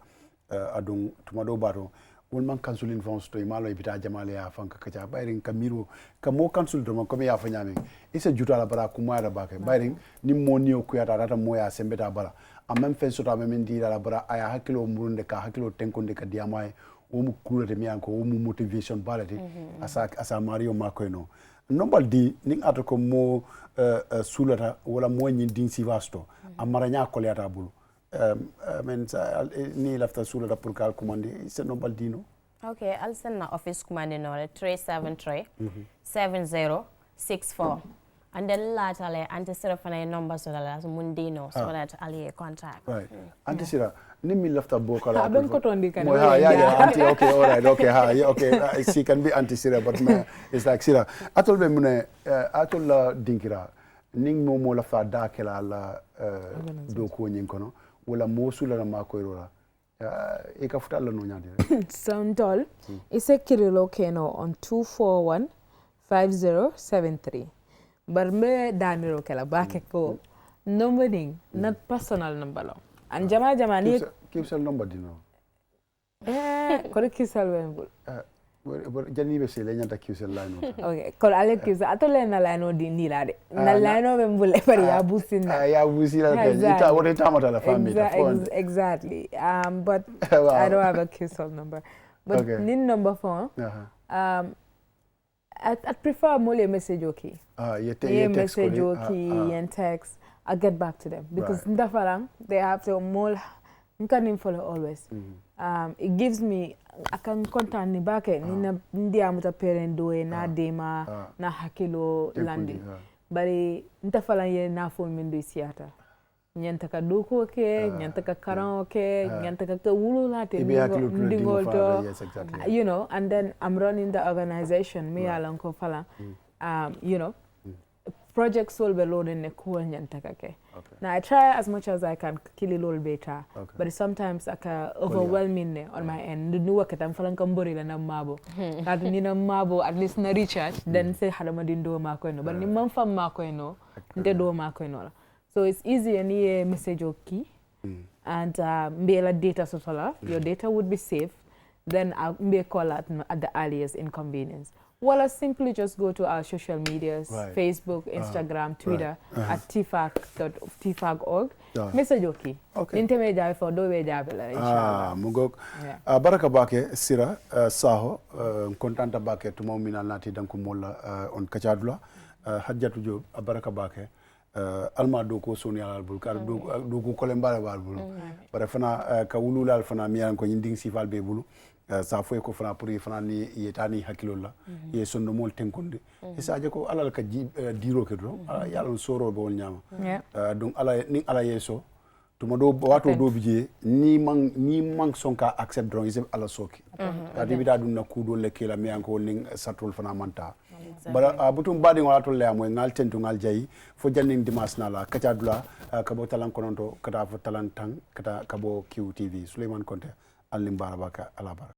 adun tumado bato won man kansulin fons to imalo ibita jamale ya fanka kacha bayrin kamiro kamo kansul do man ko ya fa nyame isa jutala bara kuma da baka bayrin ni moniyo ku ya data moya sembeta bara amem fen sota men dira la bara aya hakilo murunde ka hakilo tenkonde ka diamay omu kulete miyanko omu motivation balati asa mario makoyno nombal di ning atako mo sulata wala mo nyin din sivasto amara nya koleta bulu men ni lafta sulata pour kal commande c'est nombal dino okay I'll send na office commande no 373 7064 And then later, Auntie Sarah fana number so that Mundino so that Ali contact. Right. Auntie Sarah, Nimi left a book. I've got on the kind of Auntie, okay, all right, okay. She can be Auntie Sarah, but it's like Sarah. I told them, I told Dinkira, Ning Momo left a dark la doku nyinkono, wala mosula na makoirola. Eka futala no nyadi. Sound tall. It's a Kirilo Keno on 241-5073. But me Danilo Kela back ko number ding not personal number lo. And jama ni keep cell number dino. Kore kisal wembul. Jani be sele nyanta kisal line. Okay, kor ale kisal atole na line di ni la de. Na line wembul e pari ya busina. Ya busina ke. Ita what time at la family. Exactly. But I don't have a kisal number. But nin number 4. I prefer more message okay. Message okay and text. I get back to them because they have to more. You follow always. It gives me. I can contact ni back. Nina ndia muta parent doe na dema na hakilo landi. Bari ntafala ye na phone mindu isiata. Nyantaka duko okay, nyantaka karan okay, nyantaka ka wulu late ndingolto. You know, and then I'm running the organization. Me alanko fala. You know, projects will be loaded ne ko nyantaka ke. Now I try as much as I can kill a little better, but sometimes I can overwhelming on my end. Do work at I'm feeling kambori na mabo. At ni na mabo at least na recharge. Then say hadama dindo mako eno. But ni manfa mako eno, nte do mako eno. So it's easy any message okay, and mbela data sotola. Your data would be safe. Then I'll be call at the earliest inconvenience. Well, I simply just go to our social medias, Facebook, Instagram, Twitter, at tfag.org. Message okay. Ninte me jabe for do we jabe la inshallah. Mugok. Baraka bake Sira Saho kontanta bake tumo mina nati danku molla on Kachaa Dula. Hajjatu Job baraka bake. Alma doko soni albul kar doko kolembale albul bare fana ka wululal fana miyan ko nyinding sifal be bulu sa foy ko fana pour fana ni yetani hakilo la ye sonno mol tenkonde e saje ko alal ka diro ke do yalla soro be won nyama donc ala yeso tuma do wato do bije ni mang sonka accept drone is ala soki adi bida dum na kudo le kila miyan ko ning satol fana manta bara butum badi ngala to le amoy ngal tentu ngal jayi fo janning dimas nala Kachaa Dula kabo talan kononto kata fo talan tang kata kabo QTV Suleiman Konte alim barabaka ala baraka